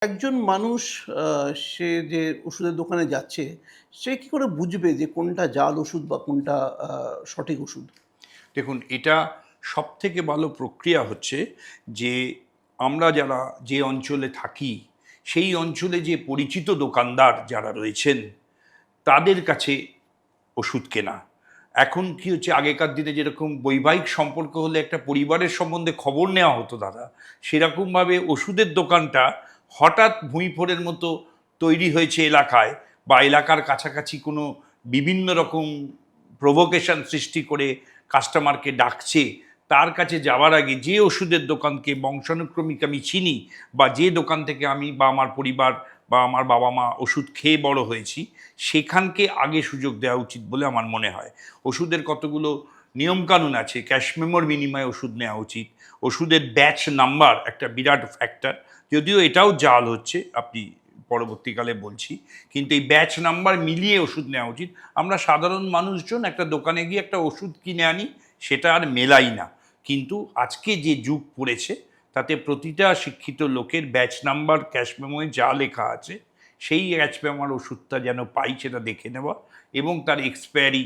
একজন মানুষ সে যে ওষুধের দোকানে যাচ্ছে, সে কি করে বুঝবে যে কোনটা জাল ওষুধ বা কোনটা সঠিক ওষুধ? দেখুন, এটা সবথেকে ভালো প্রক্রিয়া হচ্ছে যে আমরা যারা যে অঞ্চলে থাকি সেই অঞ্চলে যে পরিচিত দোকানদার যারা রয়েছেন তাদের কাছে ওষুধ কেনা। এখন কি হচ্ছে, আগেকার দিনে যেরকম বৈবাহিক সম্পর্ক হলে একটা পরিবারের সম্বন্ধে খবর নেওয়া হতো দাদা, সেরকমভাবে ওষুধের দোকানটা হঠাৎ ভুঁইফোড়ের মতো তৈরি হয়েছে এলাকায়, বা এলাকার কাছাকাছি কোনো বিভিন্ন রকম প্রভোকেশন সৃষ্টি করে কাস্টমারকে ডাকছে। তার কাছে যাওয়ার আগে যে ওষুধের দোকানকে বংশানুক্রমিক আমি চিনি, বা যে দোকান থেকে আমি বা আমার পরিবার বা আমার বাবা মা ওষুধ খেয়ে বড় হয়েছি, সেখানকে আগে সুযোগ দেওয়া উচিত বলে আমার মনে হয়। ওষুধের কতগুলো নিয়মকানুন আছে, ক্যাশ মেমোর বিনিময়ে ওষুধ নেওয়া উচিত। ওষুধের ব্যাচ নাম্বার একটা বিরাট ফ্যাক্টর, যদিও এটাও জাল হচ্ছে, আপনি পরবর্তীকালে বলছি, কিন্তু এই ব্যাচ নাম্বার মিলিয়ে ওষুধ নেওয়া উচিত। আমরা সাধারণ মানুষজন একটা দোকানে গিয়ে একটা ওষুধ কিনে আনি, সেটা আর মেলাই না। কিন্তু আজকে যে যুগ পড়েছে, তাতে প্রতিটা শিক্ষিত লোকের ব্যাচ নাম্বার ক্যাশ মেমোয় যা লেখা আছে সেই ক্যাশ মেমোর ওষুধটা যেন পাই সেটা দেখে নেওয়া, এবং তার এক্সপায়ারি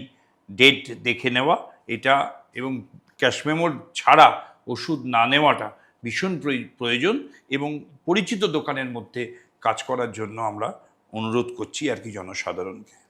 ডেট দেখে নেওয়া, এটা, এবং ক্যাশ মেমোর ছাড়া ওষুধ না নেওয়াটা ভীষণ প্রয়োজন। এবং পরিচিত দোকানের মধ্যে কাজ করার জন্য আমরা অনুরোধ করছি আর কি জনসাধারণকে।